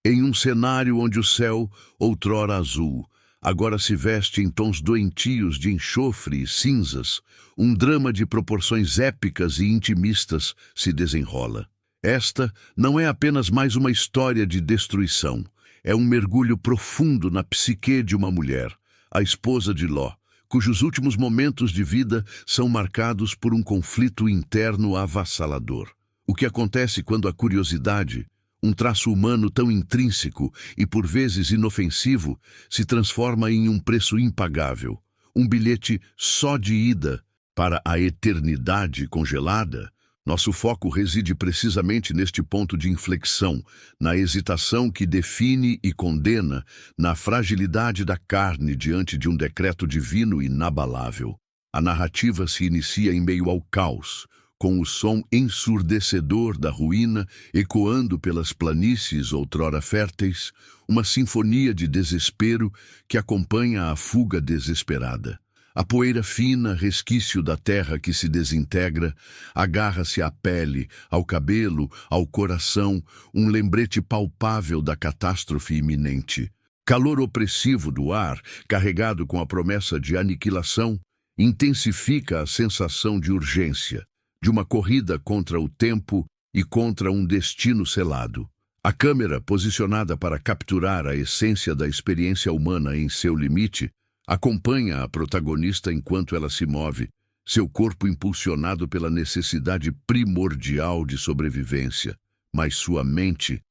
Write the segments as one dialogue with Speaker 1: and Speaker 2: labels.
Speaker 1: Em um cenário onde o céu, outrora azul, agora se veste em tons doentios de enxofre e cinzas, um drama de proporções épicas e intimistas se desenrola. Esta não é apenas mais uma história de destruição, é um mergulho profundo na psique de uma mulher, a esposa de Ló, cujos últimos momentos de vida são marcados por um conflito interno avassalador. O que acontece quando a curiosidade, um traço humano tão intrínseco e por vezes inofensivo, se transforma em um preço impagável, um bilhete só de ida para a eternidade congelada? Nosso foco reside precisamente neste ponto de inflexão, na hesitação que define e condena, na fragilidade da carne diante de um decreto divino inabalável. A narrativa se inicia em meio ao caos, com o som ensurdecedor da ruína ecoando pelas planícies outrora férteis, uma sinfonia de desespero que acompanha a fuga desesperada. A poeira fina, resquício da terra que se desintegra, agarra-se à pele, ao cabelo, ao coração, um lembrete palpável da catástrofe iminente. Calor opressivo do ar, carregado com a promessa de aniquilação, intensifica a sensação de urgência, de uma corrida contra o tempo e contra um destino selado. A câmera, posicionada para capturar a essência da experiência humana em seu limite, acompanha a protagonista enquanto ela se move, seu corpo impulsionado pela necessidade primordial de sobrevivência. Mas sua mente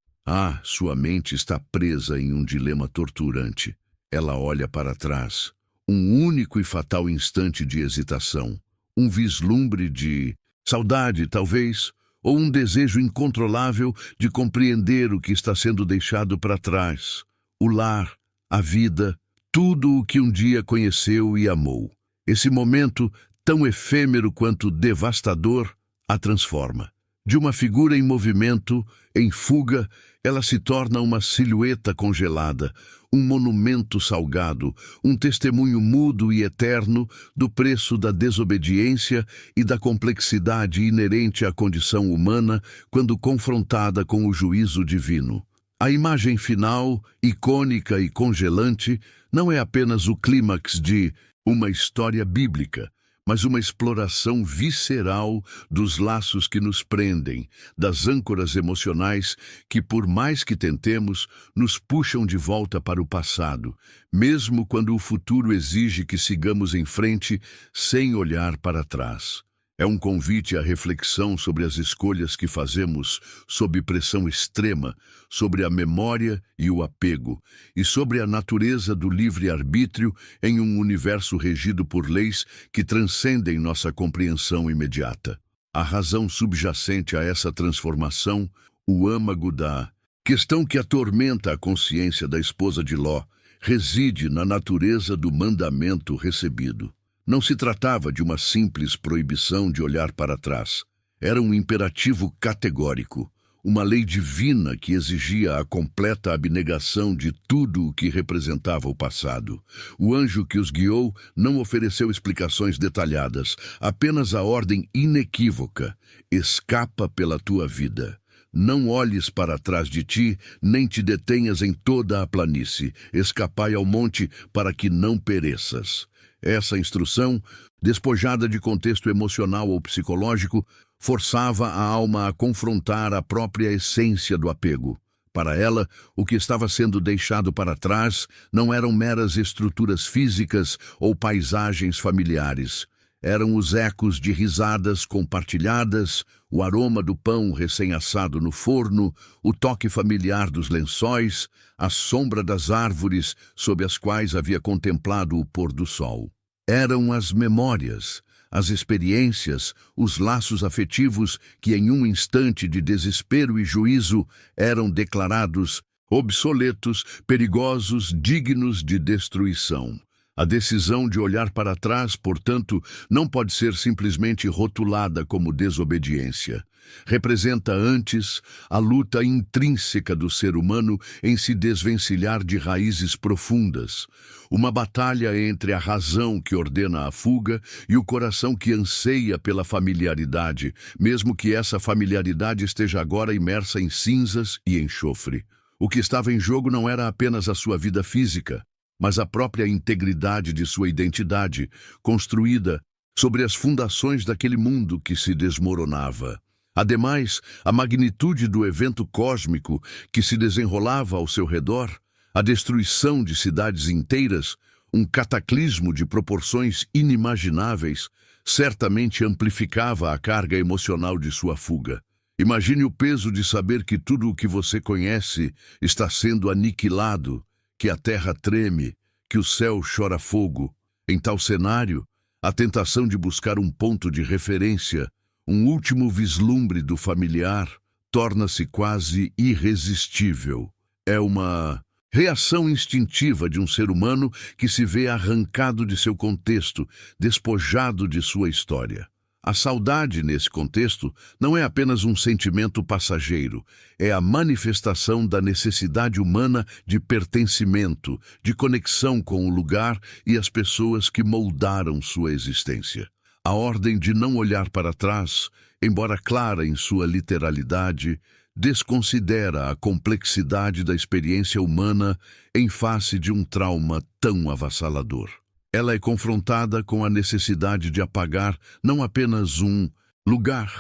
Speaker 1: está presa em um dilema torturante. Ela olha para trás. Um único e fatal instante de hesitação. Um vislumbre de saudade, talvez, ou um desejo incontrolável de compreender o que está sendo deixado para trás. O lar, a vida, tudo o que um dia conheceu e amou. Esse momento, tão efêmero quanto devastador, a transforma. De uma figura em movimento, em fuga, ela se torna uma silhueta congelada, um monumento salgado, um testemunho mudo e eterno do preço da desobediência e da complexidade inerente à condição humana quando confrontada com o juízo divino. A imagem final, icônica e congelante, não é apenas o clímax de uma história bíblica, mas uma exploração visceral dos laços que nos prendem, das âncoras emocionais que, por mais que tentemos, nos puxam de volta para o passado, mesmo quando o futuro exige que sigamos em frente sem olhar para trás. É um convite à reflexão sobre as escolhas que fazemos sob pressão extrema, sobre a memória e o apego, e sobre a natureza do livre-arbítrio em um universo regido por leis que transcendem nossa compreensão imediata. A razão subjacente a essa transformação, o âmago da questão que atormenta a consciência da esposa de Ló, reside na natureza do mandamento recebido. Não se tratava de uma simples proibição de olhar para trás. Era um imperativo categórico, uma lei divina que exigia a completa abnegação de tudo o que representava o passado. O anjo que os guiou não ofereceu explicações detalhadas, apenas a ordem inequívoca: escapa pela tua vida. Não olhes para trás de ti, nem te detenhas em toda a planície. Escapai ao monte para que não pereças. Essa instrução, despojada de contexto emocional ou psicológico, forçava a alma a confrontar a própria essência do apego. Para ela, o que estava sendo deixado para trás não eram meras estruturas físicas ou paisagens familiares. Eram os ecos de risadas compartilhadas, o aroma do pão recém-assado no forno, o toque familiar dos lençóis, a sombra das árvores sob as quais havia contemplado o pôr do sol. Eram as memórias, as experiências, os laços afetivos que em um instante de desespero e juízo eram declarados obsoletos, perigosos, dignos de destruição. A decisão de olhar para trás, portanto, não pode ser simplesmente rotulada como desobediência. Representa antes a luta intrínseca do ser humano em se desvencilhar de raízes profundas. Uma batalha entre a razão que ordena a fuga e o coração que anseia pela familiaridade, mesmo que essa familiaridade esteja agora imersa em cinzas e enxofre. O que estava em jogo não era apenas a sua vida física, mas a própria integridade de sua identidade, construída sobre as fundações daquele mundo que se desmoronava. Ademais, a magnitude do evento cósmico que se desenrolava ao seu redor, a destruição de cidades inteiras, um cataclismo de proporções inimagináveis, certamente amplificava a carga emocional de sua fuga. Imagine o peso de saber que tudo o que você conhece está sendo aniquilado, que a terra treme, que o céu chora fogo. Em tal cenário, a tentação de buscar um ponto de referência, um último vislumbre do familiar, torna-se quase irresistível. É uma reação instintiva de um ser humano que se vê arrancado de seu contexto, despojado de sua história. A saudade, nesse contexto, não é apenas um sentimento passageiro, é a manifestação da necessidade humana de pertencimento, de conexão com o lugar e as pessoas que moldaram sua existência. A ordem de não olhar para trás, embora clara em sua literalidade, desconsidera a complexidade da experiência humana em face de um trauma tão avassalador. Ela é confrontada com a necessidade de apagar não apenas um lugar,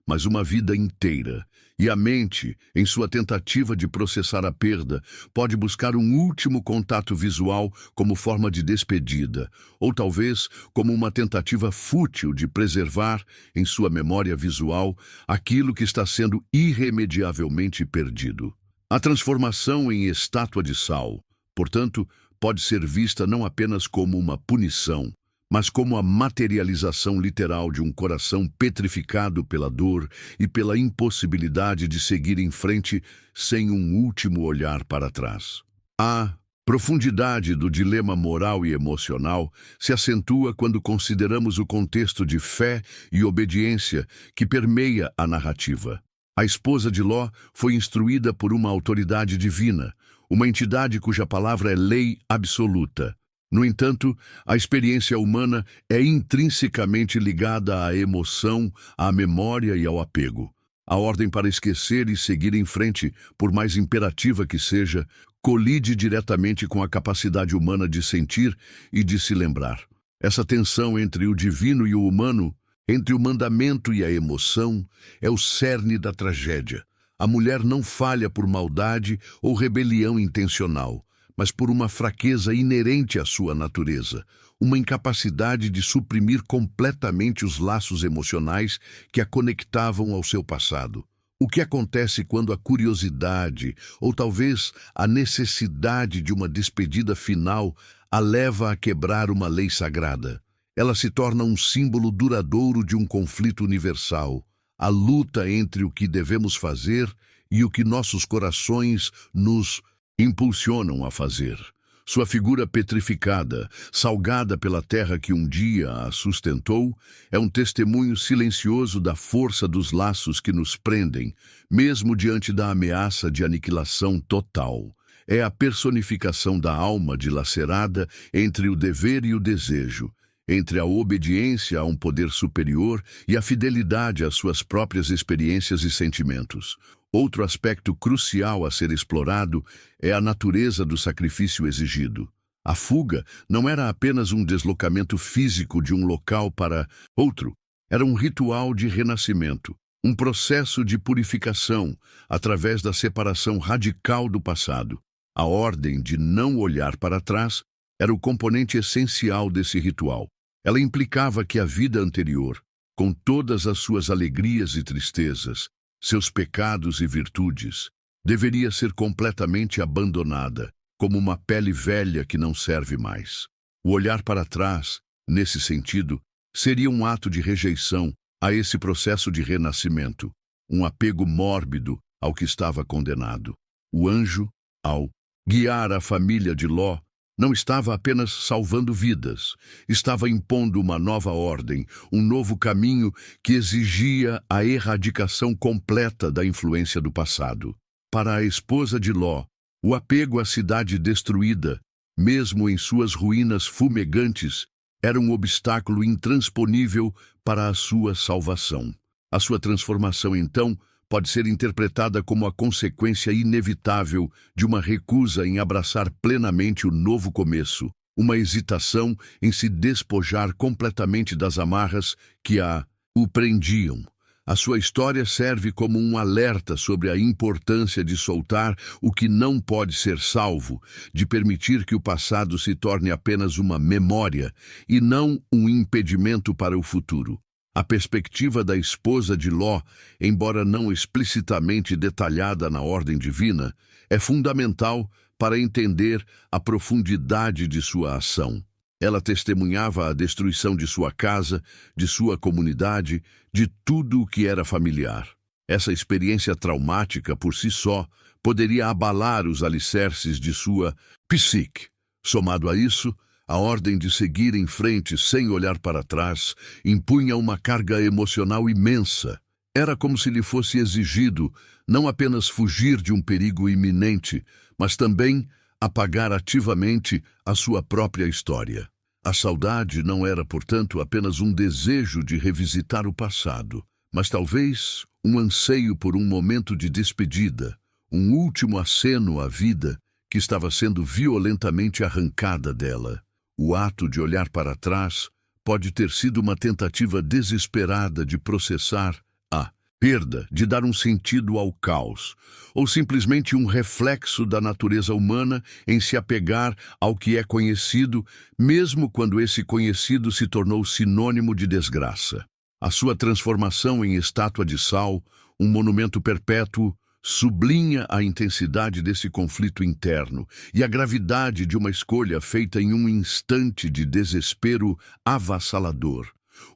Speaker 1: mas uma vida inteira. E a mente, em sua tentativa de processar a perda, pode buscar um último contato visual como forma de despedida, ou talvez como uma tentativa fútil de preservar, em sua memória visual, aquilo que está sendo irremediavelmente perdido. A transformação em estátua de sal, portanto, pode ser vista não apenas como uma punição, mas como a materialização literal de um coração petrificado pela dor e pela impossibilidade de seguir em frente sem um último olhar para trás. A profundidade do dilema moral e emocional se acentua quando consideramos o contexto de fé e obediência que permeia a narrativa. A esposa de Ló foi instruída por uma autoridade divina, uma entidade cuja palavra é lei absoluta. No entanto, a experiência humana é intrinsecamente ligada à emoção, à memória e ao apego. A ordem para esquecer e seguir em frente, por mais imperativa que seja, colide diretamente com a capacidade humana de sentir e de se lembrar. Essa tensão entre o divino e o humano, entre o mandamento e a emoção, é o cerne da tragédia. A mulher não falha por maldade ou rebelião intencional, mas por uma fraqueza inerente à sua natureza, uma incapacidade de suprimir completamente os laços emocionais que a conectavam ao seu passado. O que acontece quando a curiosidade, ou talvez a necessidade de uma despedida final, a leva a quebrar uma lei sagrada? Ela se torna um símbolo duradouro de um conflito universal, a luta entre o que devemos fazer e o que nossos corações nos impulsionam a fazer. Sua figura petrificada, salgada pela terra que um dia a sustentou, é um testemunho silencioso da força dos laços que nos prendem, mesmo diante da ameaça de aniquilação total. É a personificação da alma dilacerada entre o dever e o desejo, entre a obediência a um poder superior e a fidelidade às suas próprias experiências e sentimentos. Outro aspecto crucial a ser explorado é a natureza do sacrifício exigido. A fuga não era apenas um deslocamento físico de um local para outro, era um ritual de renascimento, um processo de purificação através da separação radical do passado. A ordem de não olhar para trás era o componente essencial desse ritual. Ela implicava que a vida anterior, com todas as suas alegrias e tristezas, seus pecados e virtudes, deveria ser completamente abandonada, como uma pele velha que não serve mais. O olhar para trás, nesse sentido, seria um ato de rejeição a esse processo de renascimento, um apego mórbido ao que estava condenado. O anjo, ao guiar a família de Ló, não estava apenas salvando vidas, estava impondo uma nova ordem, um novo caminho que exigia a erradicação completa da influência do passado. Para a esposa de Ló, o apego à cidade destruída, mesmo em suas ruínas fumegantes, era um obstáculo intransponível para a sua salvação. A sua transformação, então, pode ser interpretada como a consequência inevitável de uma recusa em abraçar plenamente o novo começo, uma hesitação em se despojar completamente das amarras que o prendiam. A sua história serve como um alerta sobre a importância de soltar o que não pode ser salvo, de permitir que o passado se torne apenas uma memória e não um impedimento para o futuro. A perspectiva da esposa de Ló, embora não explicitamente detalhada na ordem divina, é fundamental para entender a profundidade de sua ação. Ela testemunhava a destruição de sua casa, de sua comunidade, de tudo o que era familiar. Essa experiência traumática, por si só, poderia abalar os alicerces de sua psique. Somado a isso, a ordem de seguir em frente sem olhar para trás impunha uma carga emocional imensa. Era como se lhe fosse exigido não apenas fugir de um perigo iminente, mas também apagar ativamente a sua própria história. A saudade não era, portanto, apenas um desejo de revisitar o passado, mas talvez um anseio por um momento de despedida, um último aceno à vida que estava sendo violentamente arrancada dela. O ato de olhar para trás pode ter sido uma tentativa desesperada de processar a perda, de dar um sentido ao caos, ou simplesmente um reflexo da natureza humana em se apegar ao que é conhecido, mesmo quando esse conhecido se tornou sinônimo de desgraça. A sua transformação em estátua de sal, um monumento perpétuo, sublinha a intensidade desse conflito interno e a gravidade de uma escolha feita em um instante de desespero avassalador.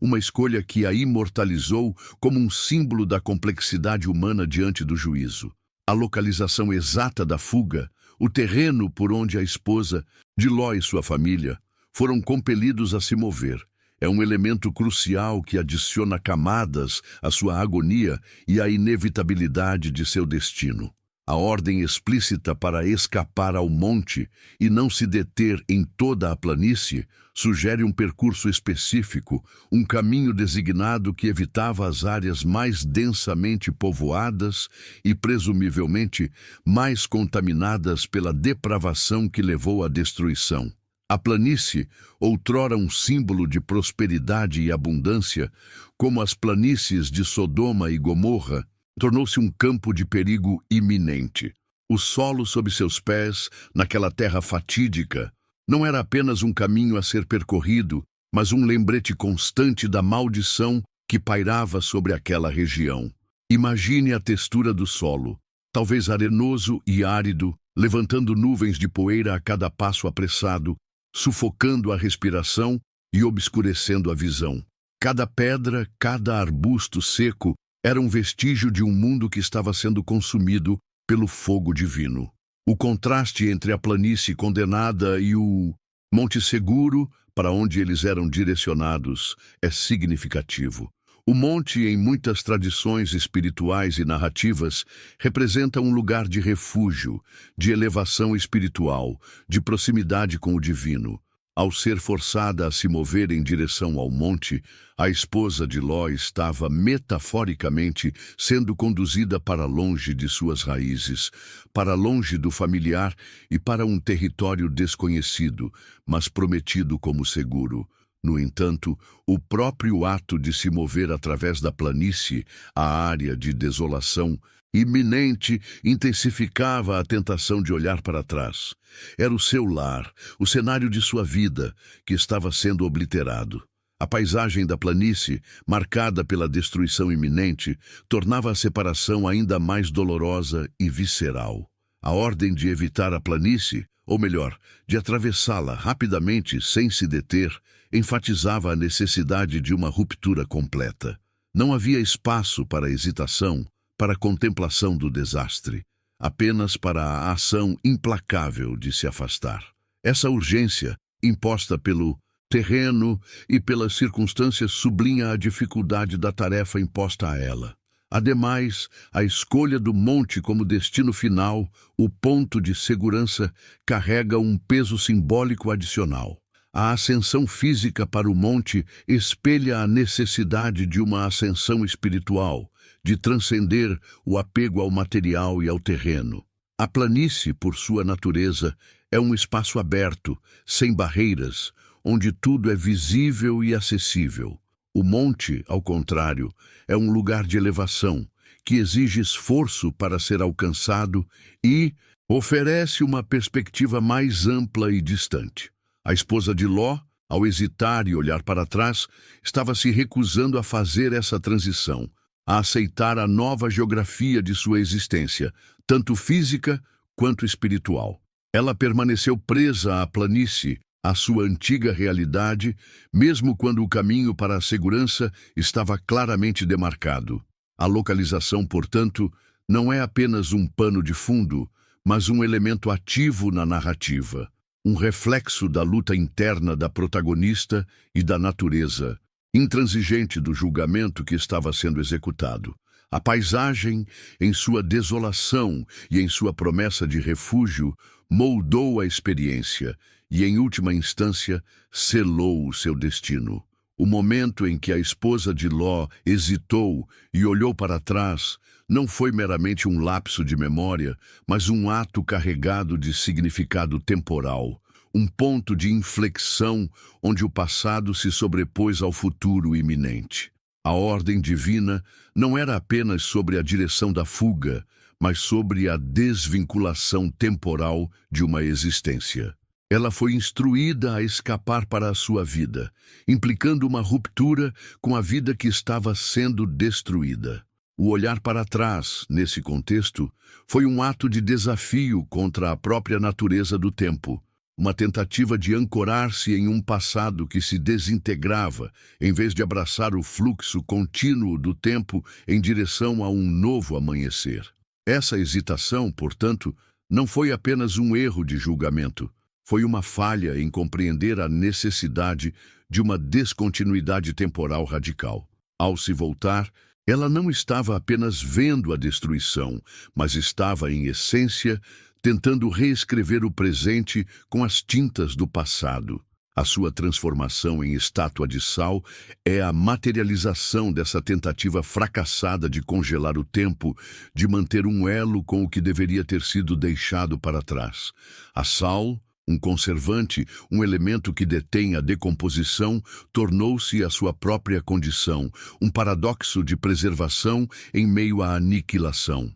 Speaker 1: Uma escolha que a imortalizou como um símbolo da complexidade humana diante do juízo. A localização exata da fuga, o terreno por onde a esposa de Ló e sua família foram compelidos a se mover, é um elemento crucial que adiciona camadas à sua agonia e à inevitabilidade de seu destino. A ordem explícita para escapar ao monte e não se deter em toda a planície sugere um percurso específico, um caminho designado que evitava as áreas mais densamente povoadas e, presumivelmente, mais contaminadas pela depravação que levou à destruição. A planície, outrora um símbolo de prosperidade e abundância, como as planícies de Sodoma e Gomorra, tornou-se um campo de perigo iminente. O solo sob seus pés, naquela terra fatídica, não era apenas um caminho a ser percorrido, mas um lembrete constante da maldição que pairava sobre aquela região. Imagine a textura do solo, talvez arenoso e árido, levantando nuvens de poeira a cada passo apressado, sufocando a respiração e obscurecendo a visão. Cada pedra, cada arbusto seco era um vestígio de um mundo que estava sendo consumido pelo fogo divino. O contraste entre a planície condenada e o Monte Seguro, para onde eles eram direcionados, é significativo. O monte, em muitas tradições espirituais e narrativas, representa um lugar de refúgio, de elevação espiritual, de proximidade com o divino. Ao ser forçada a se mover em direção ao monte, a esposa de Ló estava, metaforicamente, sendo conduzida para longe de suas raízes, para longe do familiar e para um território desconhecido, mas prometido como seguro. No entanto, o próprio ato de se mover através da planície, a área de desolação iminente, intensificava a tentação de olhar para trás. Era o seu lar, o cenário de sua vida, que estava sendo obliterado. A paisagem da planície, marcada pela destruição iminente, tornava a separação ainda mais dolorosa e visceral. A ordem de evitar a planície, ou melhor, de atravessá-la rapidamente sem se deter, enfatizava a necessidade de uma ruptura completa. Não havia espaço para hesitação, para a contemplação do desastre, apenas para a ação implacável de se afastar. Essa urgência, imposta pelo terreno e pelas circunstâncias, sublinha a dificuldade da tarefa imposta a ela. Ademais, a escolha do monte como destino final, o ponto de segurança, carrega um peso simbólico adicional. A ascensão física para o monte espelha a necessidade de uma ascensão espiritual, de transcender o apego ao material e ao terreno. A planície, por sua natureza, é um espaço aberto, sem barreiras, onde tudo é visível e acessível. O monte, ao contrário, é um lugar de elevação, que exige esforço para ser alcançado e oferece uma perspectiva mais ampla e distante. A esposa de Ló, ao hesitar e olhar para trás, estava se recusando a fazer essa transição, a aceitar a nova geografia de sua existência, tanto física quanto espiritual. Ela permaneceu presa à planície, à sua antiga realidade, mesmo quando o caminho para a segurança estava claramente demarcado. A localização, portanto, não é apenas um pano de fundo, mas um elemento ativo na narrativa, um reflexo da luta interna da protagonista e da natureza, intransigente do julgamento que estava sendo executado. A paisagem, em sua desolação e em sua promessa de refúgio, moldou a experiência e, em última instância, selou o seu destino. O momento em que a esposa de Ló hesitou e olhou para trás não foi meramente um lapso de memória, mas um ato carregado de significado temporal, um ponto de inflexão onde o passado se sobrepôs ao futuro iminente. A ordem divina não era apenas sobre a direção da fuga, mas sobre a desvinculação temporal de uma existência. Ela foi instruída a escapar para a sua vida, implicando uma ruptura com a vida que estava sendo destruída. O olhar para trás, nesse contexto, foi um ato de desafio contra a própria natureza do tempo, uma tentativa de ancorar-se em um passado que se desintegrava, em vez de abraçar o fluxo contínuo do tempo em direção a um novo amanhecer. Essa hesitação, portanto, não foi apenas um erro de julgamento, foi uma falha em compreender a necessidade de uma descontinuidade temporal radical. Ao se voltar, ela não estava apenas vendo a destruição, mas estava, em essência, tentando reescrever o presente com as tintas do passado. A sua transformação em estátua de sal é a materialização dessa tentativa fracassada de congelar o tempo, de manter um elo com o que deveria ter sido deixado para trás. A sal, um conservante, um elemento que detém a decomposição, tornou-se a sua própria condição, um paradoxo de preservação em meio à aniquilação.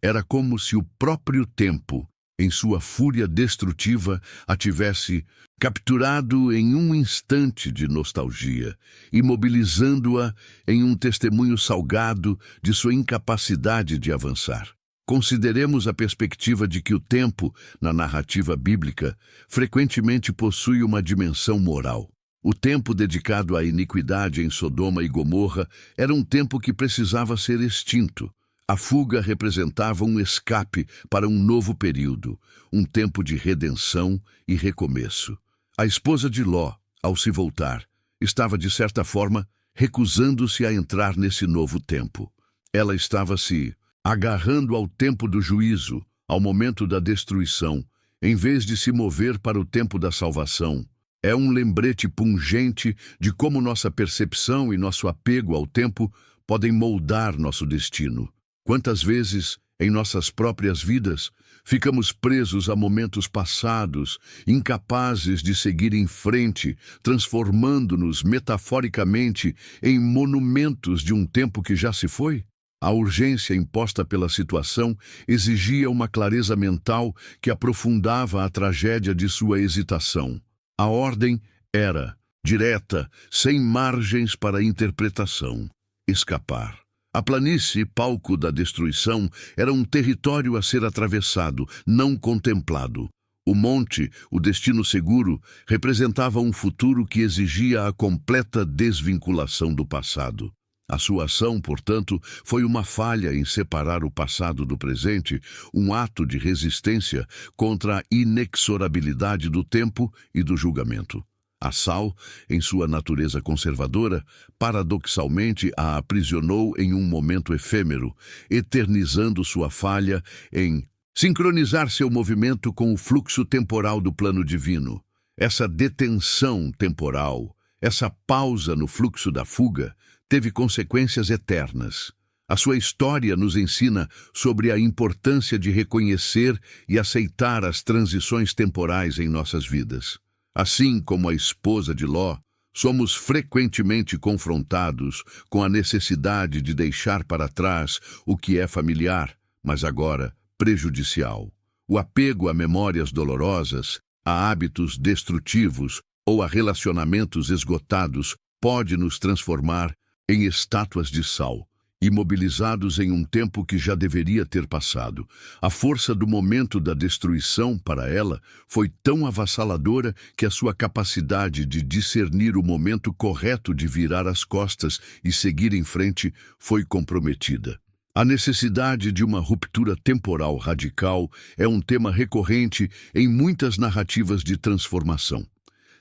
Speaker 1: Era como se o próprio tempo, em sua fúria destrutiva, a tivesse capturado em um instante de nostalgia, imobilizando-a em um testemunho salgado de sua incapacidade de avançar. Consideremos a perspectiva de que o tempo, na narrativa bíblica, frequentemente possui uma dimensão moral. O tempo dedicado à iniquidade em Sodoma e Gomorra era um tempo que precisava ser extinto. A fuga representava um escape para um novo período, um tempo de redenção e recomeço. A esposa de Ló, ao se voltar, estava, de certa forma, recusando-se a entrar nesse novo tempo. Ela estava se agarrando ao tempo do juízo, ao momento da destruição, em vez de se mover para o tempo da salvação. É um lembrete pungente de como nossa percepção e nosso apego ao tempo podem moldar nosso destino. Quantas vezes, em nossas próprias vidas, ficamos presos a momentos passados, incapazes de seguir em frente, transformando-nos metaforicamente em monumentos de um tempo que já se foi? A urgência imposta pela situação exigia uma clareza mental que aprofundava a tragédia de sua hesitação. A ordem era direta, sem margens para interpretação: escapar. A planície, palco da destruição, era um território a ser atravessado, não contemplado. O monte, o destino seguro, representava um futuro que exigia a completa desvinculação do passado. A sua ação, portanto, foi uma falha em separar o passado do presente, um ato de resistência contra a inexorabilidade do tempo e do julgamento. A sal, em sua natureza conservadora, paradoxalmente a aprisionou em um momento efêmero, eternizando sua falha em sincronizar seu movimento com o fluxo temporal do plano divino. Essa detenção temporal, essa pausa no fluxo da fuga, teve consequências eternas. A sua história nos ensina sobre a importância de reconhecer e aceitar as transições temporais em nossas vidas. Assim como a esposa de Ló, somos frequentemente confrontados com a necessidade de deixar para trás o que é familiar, mas agora prejudicial. O apego a memórias dolorosas, a hábitos destrutivos ou a relacionamentos esgotados pode nos transformar em estátuas de sal, imobilizados em um tempo que já deveria ter passado. A força do momento da destruição para ela foi tão avassaladora que a sua capacidade de discernir o momento correto de virar as costas e seguir em frente foi comprometida. A necessidade de uma ruptura temporal radical é um tema recorrente em muitas narrativas de transformação.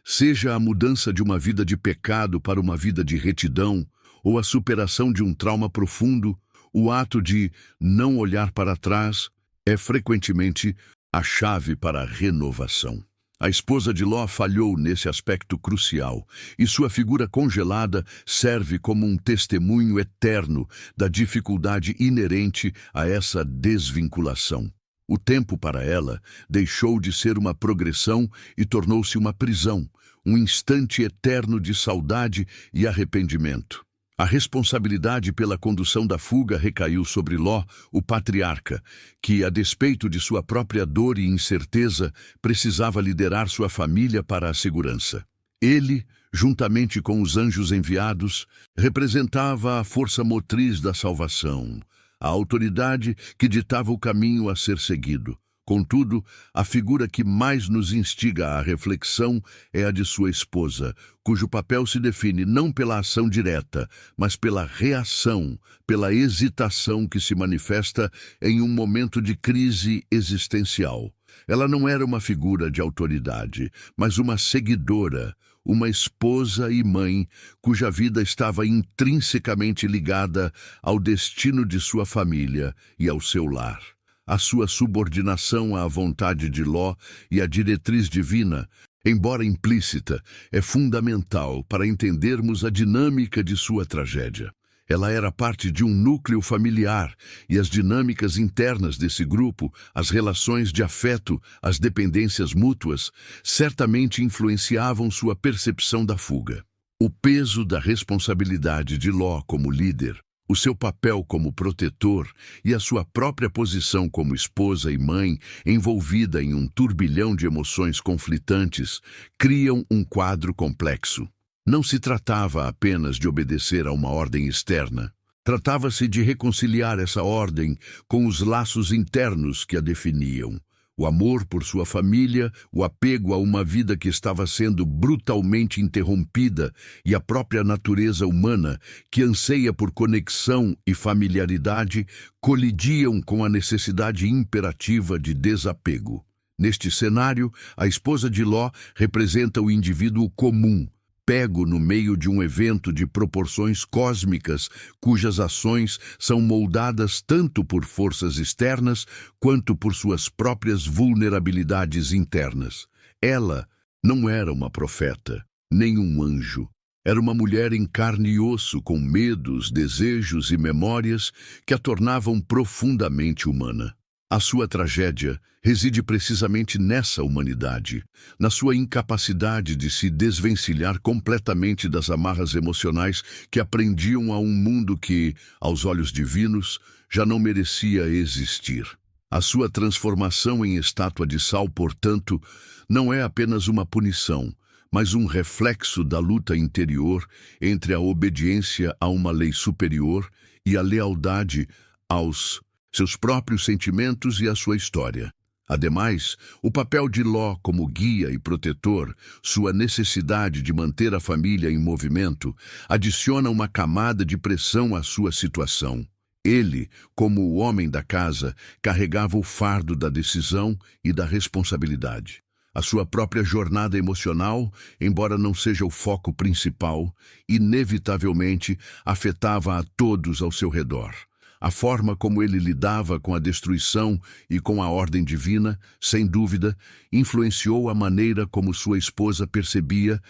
Speaker 1: Seja a mudança de uma vida de pecado para uma vida de retidão, ou a superação de um trauma profundo, o ato de não olhar para trás é frequentemente a chave para a renovação. A esposa de Ló falhou nesse aspecto crucial, e sua figura congelada serve como um testemunho eterno da dificuldade inerente a essa desvinculação. O tempo para ela deixou de ser uma progressão e tornou-se uma prisão, um instante eterno de saudade e arrependimento. A responsabilidade pela condução da fuga recaiu sobre Ló, o patriarca, que, a despeito de sua própria dor e incerteza, precisava liderar sua família para a segurança. Ele, juntamente com os anjos enviados, representava a força motriz da salvação, a autoridade que ditava o caminho a ser seguido. Contudo, a figura que mais nos instiga à reflexão é a de sua esposa, cujo papel se define não pela ação direta, mas pela reação, pela hesitação que se manifesta em um momento de crise existencial. Ela não era uma figura de autoridade, mas uma seguidora, uma esposa e mãe cuja vida estava intrinsecamente ligada ao destino de sua família e ao seu lar. A sua subordinação à vontade de Ló e à diretriz divina, embora implícita, é fundamental para entendermos a dinâmica de sua tragédia. Ela era parte de um núcleo familiar e as dinâmicas internas desse grupo, as relações de afeto, as dependências mútuas, certamente influenciavam sua percepção da fuga. O peso da responsabilidade de Ló como líder, o seu papel como protetor e a sua própria posição como esposa e mãe, envolvida em um turbilhão de emoções conflitantes, criam um quadro complexo. Não se tratava apenas de obedecer a uma ordem externa. Tratava-se de reconciliar essa ordem com os laços internos que a definiam. O amor por sua família, o apego a uma vida que estava sendo brutalmente interrompida e a própria natureza humana, que anseia por conexão e familiaridade, colidiam com a necessidade imperativa de desapego. Neste cenário, a esposa de Ló representa o indivíduo comum, pego no meio de um evento de proporções cósmicas, cujas ações são moldadas tanto por forças externas quanto por suas próprias vulnerabilidades internas. Ela não era uma profeta, nem um anjo. Era uma mulher em carne e osso, com medos, desejos e memórias que a tornavam profundamente humana. A sua tragédia reside precisamente nessa humanidade, na sua incapacidade de se desvencilhar completamente das amarras emocionais que a prendiam a um mundo que, aos olhos divinos, já não merecia existir. A sua transformação em estátua de sal, portanto, não é apenas uma punição, mas um reflexo da luta interior entre a obediência a uma lei superior e a lealdade aos seus próprios sentimentos e à sua história. Ademais, o papel de Ló como guia e protetor, sua necessidade de manter a família em movimento, adiciona uma camada de pressão à sua situação. Ele, como o homem da casa, carregava o fardo da decisão e da responsabilidade. A sua própria jornada emocional, embora não seja o foco principal, inevitavelmente afetava a todos ao seu redor. A forma como ele lidava com a destruição e com a ordem divina, sem dúvida, influenciou a maneira como sua esposa percebia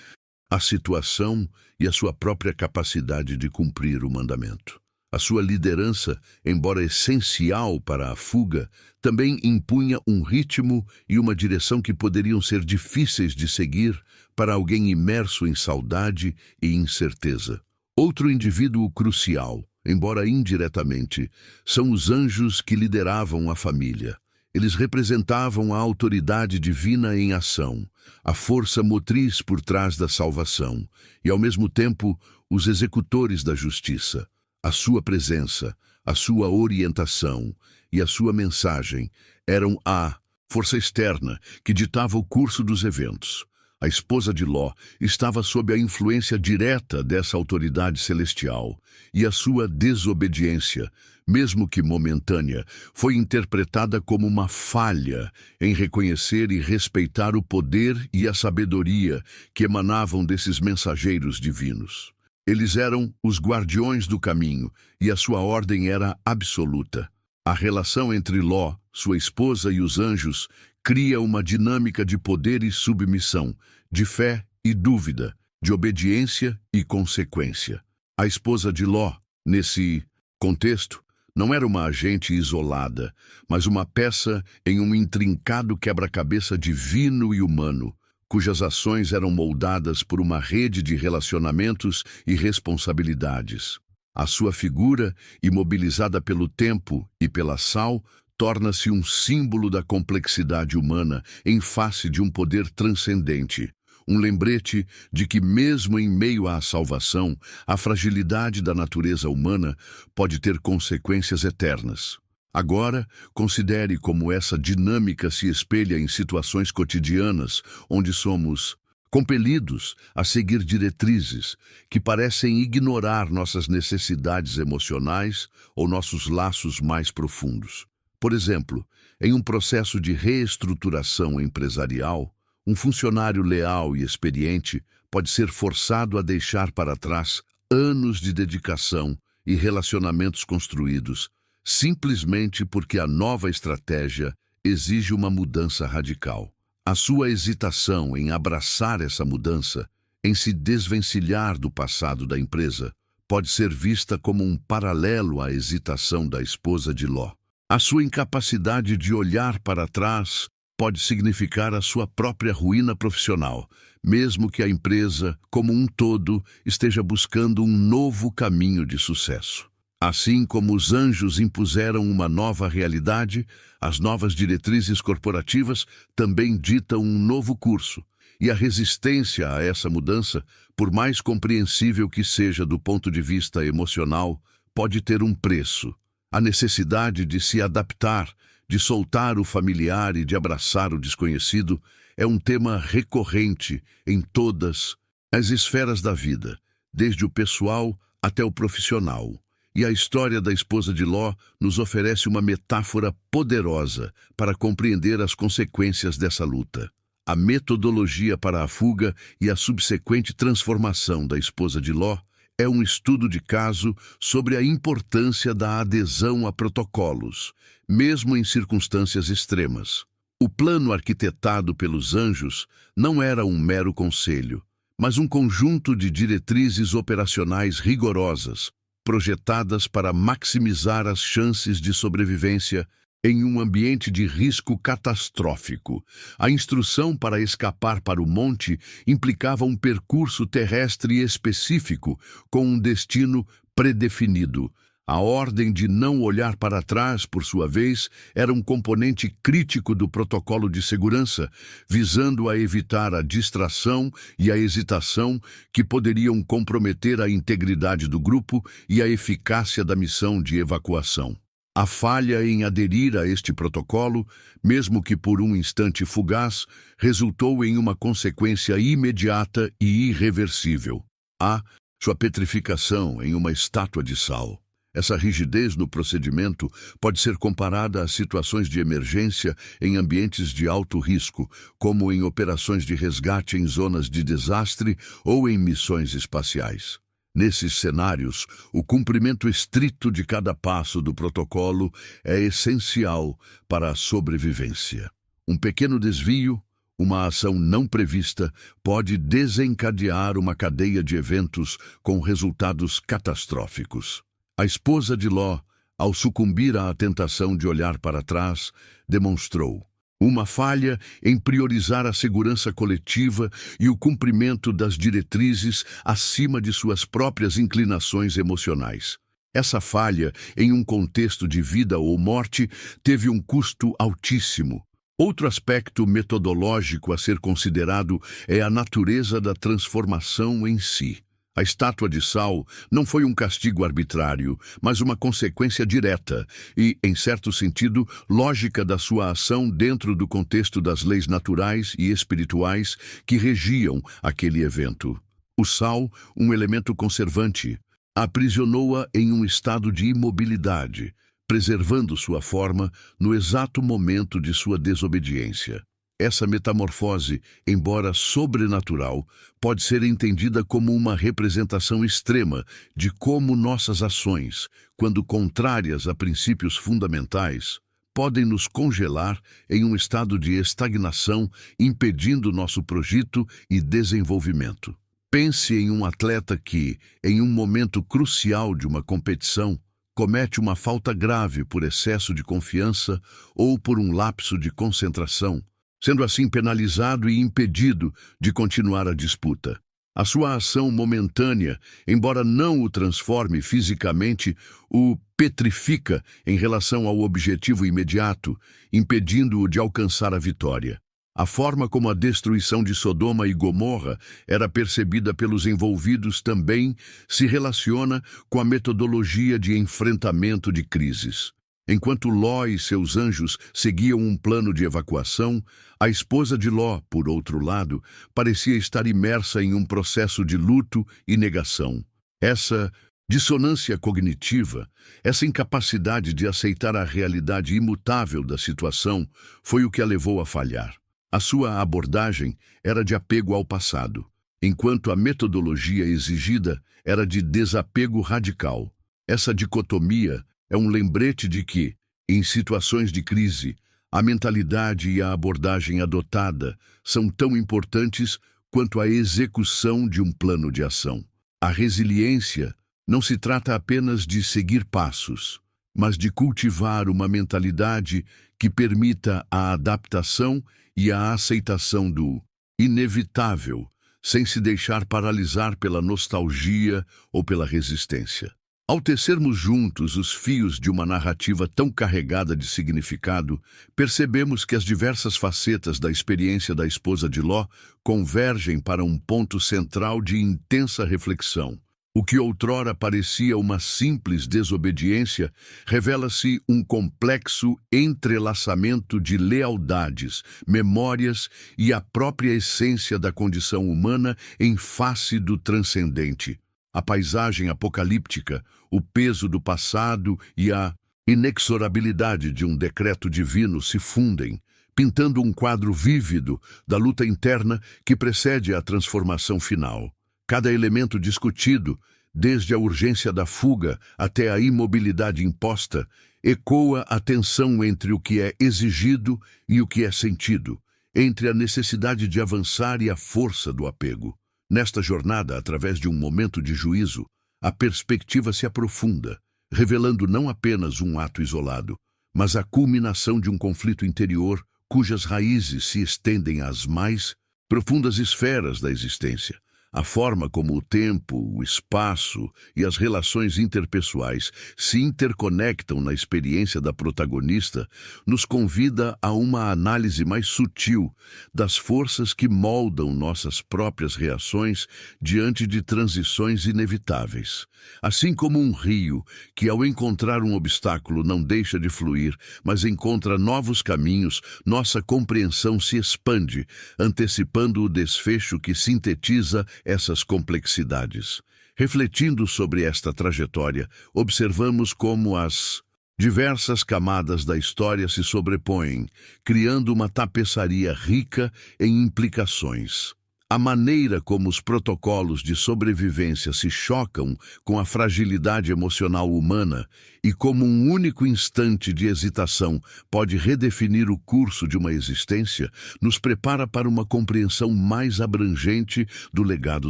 Speaker 1: a situação e a sua própria capacidade de cumprir o mandamento. A sua liderança, embora essencial para a fuga, também impunha um ritmo e uma direção que poderiam ser difíceis de seguir para alguém imerso em saudade e incerteza. Outro indivíduo crucial, embora indiretamente, são os anjos que lideravam a família. Eles representavam a autoridade divina em ação, a força motriz por trás da salvação e, ao mesmo tempo, os executores da justiça. A sua presença, a sua orientação e a sua mensagem eram a força externa que ditava o curso dos eventos. A esposa de Ló estava sob a influência direta dessa autoridade celestial, e a sua desobediência, mesmo que momentânea, foi interpretada como uma falha em reconhecer e respeitar o poder e a sabedoria que emanavam desses mensageiros divinos. Eles eram os guardiões do caminho, e a sua ordem era absoluta. A relação entre Ló, sua esposa e os anjos cria uma dinâmica de poder e submissão, de fé e dúvida, de obediência e consequência. A esposa de Ló, nesse contexto, não era uma agente isolada, mas uma peça em um intrincado quebra-cabeça divino e humano, cujas ações eram moldadas por uma rede de relacionamentos e responsabilidades. A sua figura, imobilizada pelo tempo e pela sal, torna-se um símbolo da complexidade humana em face de um poder transcendente. Um lembrete de que, mesmo em meio à salvação, a fragilidade da natureza humana pode ter consequências eternas. Agora, considere como essa dinâmica se espelha em situações cotidianas, onde somos compelidos a seguir diretrizes que parecem ignorar nossas necessidades emocionais ou nossos laços mais profundos. Por exemplo, em um processo de reestruturação empresarial, um funcionário leal e experiente pode ser forçado a deixar para trás anos de dedicação e relacionamentos construídos, simplesmente porque a nova estratégia exige uma mudança radical. A sua hesitação em abraçar essa mudança, em se desvencilhar do passado da empresa, pode ser vista como um paralelo à hesitação da esposa de Ló. A sua incapacidade de olhar para trás pode significar a sua própria ruína profissional, mesmo que a empresa, como um todo, esteja buscando um novo caminho de sucesso. Assim como os anjos impuseram uma nova realidade, as novas diretrizes corporativas também ditam um novo curso. E a resistência a essa mudança, por mais compreensível que seja do ponto de vista emocional, pode ter um preço. A necessidade de se adaptar, de soltar o familiar e de abraçar o desconhecido é um tema recorrente em todas as esferas da vida, desde o pessoal até o profissional. E a história da esposa de Ló nos oferece uma metáfora poderosa para compreender as consequências dessa luta. A metodologia para a fuga e a subsequente transformação da esposa de Ló é um estudo de caso sobre a importância da adesão a protocolos, mesmo em circunstâncias extremas. O plano arquitetado pelos anjos não era um mero conselho, mas um conjunto de diretrizes operacionais rigorosas, projetadas para maximizar as chances de sobrevivência em um ambiente de risco catastrófico. A instrução para escapar para o monte implicava um percurso terrestre específico, com um destino predefinido. A ordem de não olhar para trás, por sua vez, era um componente crítico do protocolo de segurança, visando a evitar a distração e a hesitação que poderiam comprometer a integridade do grupo e a eficácia da missão de evacuação. A falha em aderir a este protocolo, mesmo que por um instante fugaz, resultou em uma consequência imediata e irreversível: a sua petrificação em uma estátua de sal. Essa rigidez no procedimento pode ser comparada a situações de emergência em ambientes de alto risco, como em operações de resgate em zonas de desastre ou em missões espaciais. Nesses cenários, o cumprimento estrito de cada passo do protocolo é essencial para a sobrevivência. Um pequeno desvio, uma ação não prevista, pode desencadear uma cadeia de eventos com resultados catastróficos. A esposa de Ló, ao sucumbir à tentação de olhar para trás, demonstrou uma falha em priorizar a segurança coletiva e o cumprimento das diretrizes acima de suas próprias inclinações emocionais. Essa falha, em um contexto de vida ou morte, teve um custo altíssimo. Outro aspecto metodológico a ser considerado é a natureza da transformação em si. A estátua de sal não foi um castigo arbitrário, mas uma consequência direta e, em certo sentido, lógica da sua ação dentro do contexto das leis naturais e espirituais que regiam aquele evento. O sal, um elemento conservante, aprisionou-a em um estado de imobilidade, preservando sua forma no exato momento de sua desobediência. Essa metamorfose, embora sobrenatural, pode ser entendida como uma representação extrema de como nossas ações, quando contrárias a princípios fundamentais, podem nos congelar em um estado de estagnação, impedindo nosso projeto e desenvolvimento. Pense em um atleta que, em um momento crucial de uma competição, comete uma falta grave por excesso de confiança ou por um lapso de concentração, sendo assim penalizado e impedido de continuar a disputa. A sua ação momentânea, embora não o transforme fisicamente, o petrifica em relação ao objetivo imediato, impedindo-o de alcançar a vitória. A forma como a destruição de Sodoma e Gomorra era percebida pelos envolvidos também se relaciona com a metodologia de enfrentamento de crises. Enquanto Ló e seus anjos seguiam um plano de evacuação, a esposa de Ló, por outro lado, parecia estar imersa em um processo de luto e negação. Essa dissonância cognitiva, essa incapacidade de aceitar a realidade imutável da situação, foi o que a levou a falhar. A sua abordagem era de apego ao passado, enquanto a metodologia exigida era de desapego radical. Essa dicotomia é um lembrete de que, em situações de crise, a mentalidade e a abordagem adotada são tão importantes quanto a execução de um plano de ação. A resiliência não se trata apenas de seguir passos, mas de cultivar uma mentalidade que permita a adaptação e a aceitação do inevitável, sem se deixar paralisar pela nostalgia ou pela resistência. Ao tecermos juntos os fios de uma narrativa tão carregada de significado, percebemos que as diversas facetas da experiência da esposa de Ló convergem para um ponto central de intensa reflexão. O que outrora parecia uma simples desobediência revela-se um complexo entrelaçamento de lealdades, memórias e a própria essência da condição humana em face do transcendente. A paisagem apocalíptica, o peso do passado e a inexorabilidade de um decreto divino se fundem, pintando um quadro vívido da luta interna que precede a transformação final. Cada elemento discutido, desde a urgência da fuga até a imobilidade imposta, ecoa a tensão entre o que é exigido e o que é sentido, entre a necessidade de avançar e a força do apego. Nesta jornada, através de um momento de juízo, a perspectiva se aprofunda, revelando não apenas um ato isolado, mas a culminação de um conflito interior cujas raízes se estendem às mais profundas esferas da existência. A forma como o tempo, o espaço e as relações interpessoais se interconectam na experiência da protagonista nos convida a uma análise mais sutil das forças que moldam nossas próprias reações diante de transições inevitáveis. Assim como um rio que, ao encontrar um obstáculo, não deixa de fluir, mas encontra novos caminhos, nossa compreensão se expande, antecipando o desfecho que sintetiza essas complexidades. Refletindo sobre esta trajetória, observamos como as diversas camadas da história se sobrepõem, criando uma tapeçaria rica em implicações. A maneira como os protocolos de sobrevivência se chocam com a fragilidade emocional humana e como um único instante de hesitação pode redefinir o curso de uma existência, nos prepara para uma compreensão mais abrangente do legado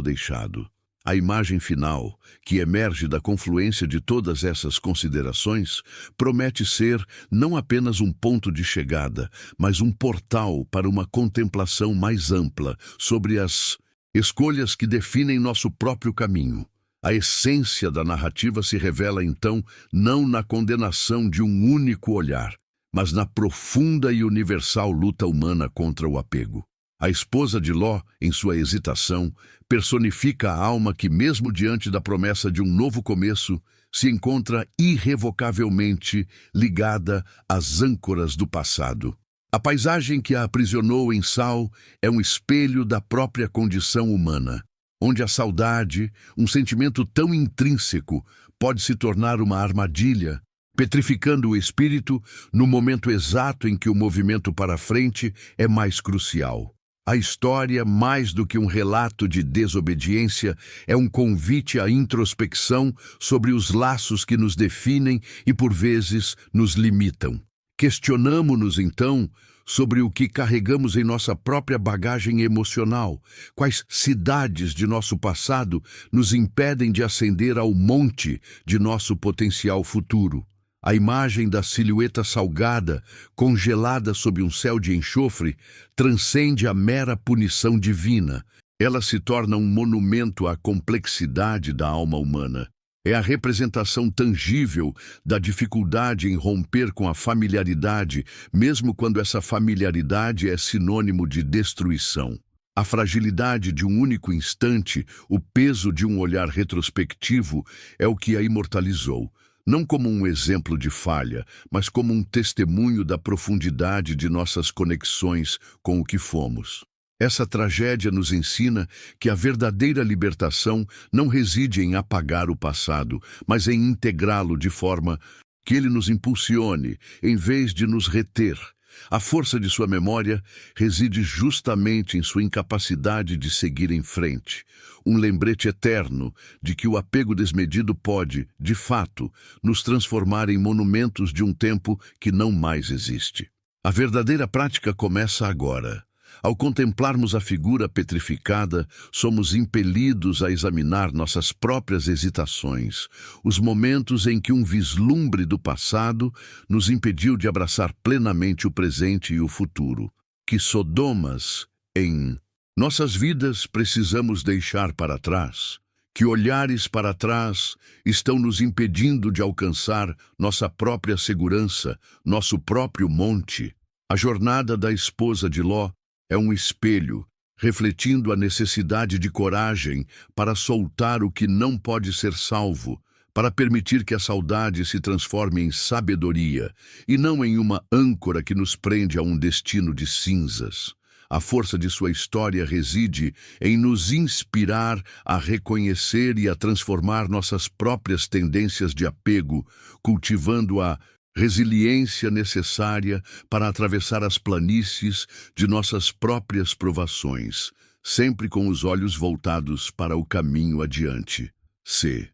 Speaker 1: deixado. A imagem final, que emerge da confluência de todas essas considerações, promete ser não apenas um ponto de chegada, mas um portal para uma contemplação mais ampla sobre as escolhas que definem nosso próprio caminho. A essência da narrativa se revela, então, não na condenação de um único olhar, mas na profunda e universal luta humana contra o apego. A esposa de Ló, em sua hesitação, personifica a alma que, mesmo diante da promessa de um novo começo, se encontra irrevocavelmente ligada às âncoras do passado. A paisagem que a aprisionou em Sal é um espelho da própria condição humana, onde a saudade, um sentimento tão intrínseco, pode se tornar uma armadilha, petrificando o espírito no momento exato em que o movimento para frente é mais crucial. A história, mais do que um relato de desobediência, é um convite à introspecção sobre os laços que nos definem e, por vezes, nos limitam. Questionamo-nos, então, sobre o que carregamos em nossa própria bagagem emocional, quais cidades de nosso passado nos impedem de ascender ao monte de nosso potencial futuro. A imagem da silhueta salgada, congelada sob um céu de enxofre, transcende a mera punição divina. Ela se torna um monumento à complexidade da alma humana. É a representação tangível da dificuldade em romper com a familiaridade, mesmo quando essa familiaridade é sinônimo de destruição. A fragilidade de um único instante, o peso de um olhar retrospectivo, é o que a imortalizou. Não como um exemplo de falha, mas como um testemunho da profundidade de nossas conexões com o que fomos. Essa tragédia nos ensina que a verdadeira libertação não reside em apagar o passado, mas em integrá-lo de forma que ele nos impulsione, em vez de nos reter. A força de sua memória reside justamente em sua incapacidade de seguir em frente. Um lembrete eterno de que o apego desmedido pode, de fato, nos transformar em monumentos de um tempo que não mais existe. A verdadeira prática começa agora. Ao contemplarmos a figura petrificada, somos impelidos a examinar nossas próprias hesitações, os momentos em que um vislumbre do passado nos impediu de abraçar plenamente o presente e o futuro. Que Sodomas em nossas vidas precisamos deixar para trás? Que olhares para trás estão nos impedindo de alcançar nossa própria segurança, nosso próprio monte? A jornada da esposa de Ló é um espelho, refletindo a necessidade de coragem para soltar o que não pode ser salvo, para permitir que a saudade se transforme em sabedoria e não em uma âncora que nos prende a um destino de cinzas. A força de sua história reside em nos inspirar a reconhecer e a transformar nossas próprias tendências de apego, cultivando a resiliência necessária para atravessar as planícies de nossas próprias provações, sempre com os olhos voltados para o caminho adiante. C.